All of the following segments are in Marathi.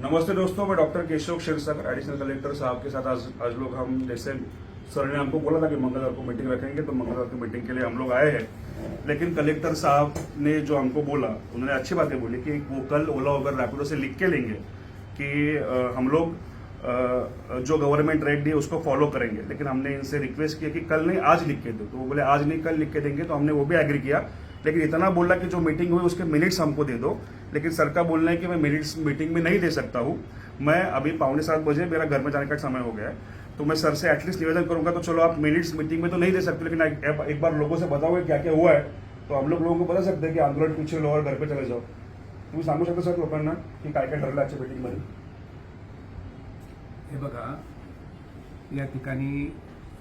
नमस्ते दोस्तों, मैं doctor Keshav Kshirsagar additional collector साहब के साथ आज लोग हम जैसे सर ने हमको बोला था कि मंगलवार को मीटिंग रखेंगे, तो मंगलवार की मीटिंग के लिए हम लोग आए हैं। लेकिन कलेक्टर साहब ने जो हमको बोला, उन्होंने अच्छी बातें बोली कि वो कल ओला उबर रैपिडो से लिख के लेंगे कि हम लोग जो गवर्नमेंट रेट दी है उसको फॉलो करेंगे। लेकिन हमने इनसे रिक्वेस्ट किया कि कल नहीं आज लिख के दो, तो वो बोले आज नहीं कल लिख के देंगे, तो हमने वो भी एग्री किया। लेकिन इतना बोला कि जो मीटिंग हुई उसके मिनट्स हमको दे दो। लेकिन सर का बोलना है कि मैं मिनट्स मीटिंग में नहीं दे सकता हूँ। मैं अभी 6:45 मेरा घर में जाने का समय हो गया है, तो मैं सर से एटलीस्ट निवेदन करूंगा, तो चलो आप मिनट्स मीटिंग में तो नहीं दे सकते, लेकिन एक बार लोगों से बताओगे क्या क्या हुआ है, तो हम लोगों को बता सकते हैं की आंदोलन पीछे लो और घर पे चले जाओ। तुम्ही सांगू शकता सर लोकांना की काय काय ठरलं आजच्या मीटिंगमध्ये? हे बघा, या ठिकाणी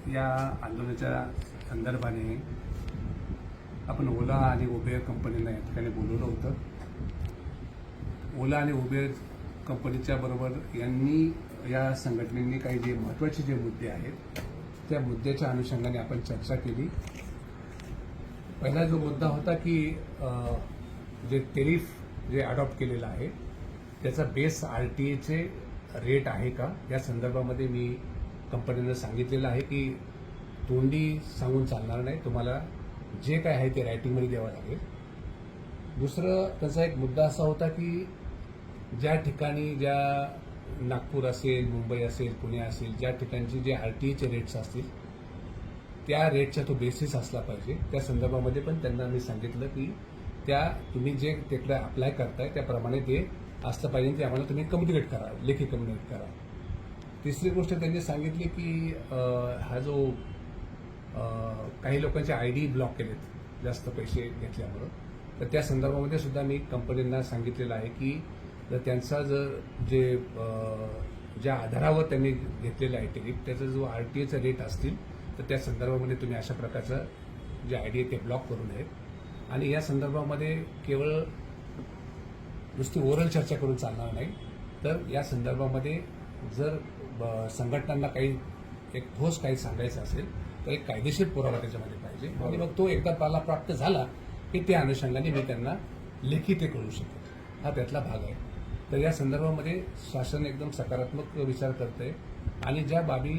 या आंदोलनाच्या संदर्भाने आपण ओला आणि उबेर कंपनीला या ठिकाणी बोलवलं होतं. ओला आणि उबेर कंपनीच्या बरोबर यांनी या संघटनेनी काही जे महत्त्वाचे जे मुद्दे आहेत त्या मुद्द्याच्या अनुषंगाने आपण चर्चा केली. पहिला जो मुद्दा होता की जे टेरिफ जे अडॉप्ट केलेलं आहे त्याचा बेस आरटीएचे रेट आहे का, या संदर्भामध्ये मी कंपनीनं सांगितलेलं आहे की तोंडी सांगून चालणार नाही, तुम्हाला जे काय आहे ते रायटिंगमध्ये द्यावं लागेल. दुसरं त्याचा एक मुद्दा असा होता की ज्या ठिकाणी ज्या नागपूर असेल, मुंबई असेल, पुणे असेल, ज्या ठिकाणचे जे आरटीएचे रेट्स असतील त्या रेटचा तो बेसिस असला पाहिजे. त्या संदर्भामध्ये पण त्यांना मी सांगितलं की त्या तुम्ही जे तिकडे अप्लाय करताय त्याप्रमाणे ते असलं पाहिजे, ते आम्हाला तुम्ही कम्युनिकेट करा, लेखी कम्युनिकेट करा. तिसरी गोष्ट त्यांनी सांगितली की हा जो काही लोकांचे आयडी ब्लॉक केलेत जास्त पैसे घेतल्यामुळं, तर त्या संदर्भामध्ये सुद्धा मी कंपनींना सांगितलेलं आहे की जर त्यांचा जे ज्या आधारावर त्यांनी घेतलेलं आहे टिकीट त्याचा जो आरटीएचा रेट असतील तर त्या संदर्भामध्ये तुम्ही अशा प्रकारचं जे आयडी आहे ते ब्लॉक करू नयेत. आणि या संदर्भामध्ये केवळ नुसती ओरल चर्चा करून चालणार नाही, तर या संदर्भामध्ये जर संघटनांना काही एक ठोस काही सांगायचं असेल तर एक कायदेशीर पुरावा त्याच्यामध्ये पाहिजे. आणि मग तो एकदा मला प्राप्त झाला की त्या अनुषंगाने मी त्यांना लेखी ते कळू शकेल, हा त्यातला भाग आहे. तर या संदर्भामध्ये शासन एकदम सकारात्मक विचार करतंय आणि ज्या बाबी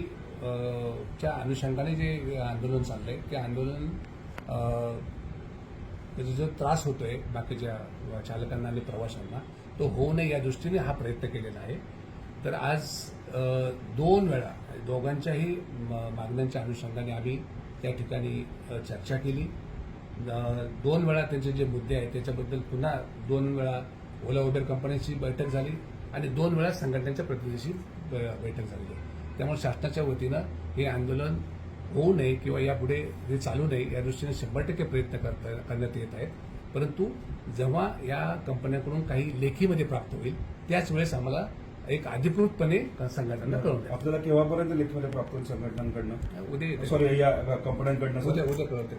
च्या अनुषंगाने जे आंदोलन चाललंय ते आंदोलन जो त्रास होतोय बाकीच्या चालकांना आणि प्रवाशांना तो होऊ नये या दृष्टीने हा प्रयत्न केलेला आहे. तर आज 2 वेळा दोघांच्याही मागण्यांच्या अनुषंगाने आम्ही त्या ठिकाणी चर्चा केली. 2 वेळा त्यांचे जे मुद्दे आहेत त्याच्याबद्दल पुन्हा 2 वेळा ओला उबेर कंपन्यांची बैठक झाली आणि 2 वेळा संघटनेच्या प्रतिनिधीशी बैठक झाली. त्यामुळे शासनाच्या वतीनं हे आंदोलन होऊ नये किंवा यापुढे हे चालू नये या दृष्टीने 100% प्रयत्न करण्यात येत आहेत. परंतु जेव्हा या कंपन्यांकडून काही लेखीमध्ये प्राप्त होईल त्याच वेळेस आम्हाला एक अधिकृतपणे संघटनांना कळवून द्या. आपल्याला केव्हापर्यंत लेखीमध्ये प्राप्त होईल संघटनांकडनं? उद्या सॉरी, या कंपन्यांकडनं उद्या कळवते.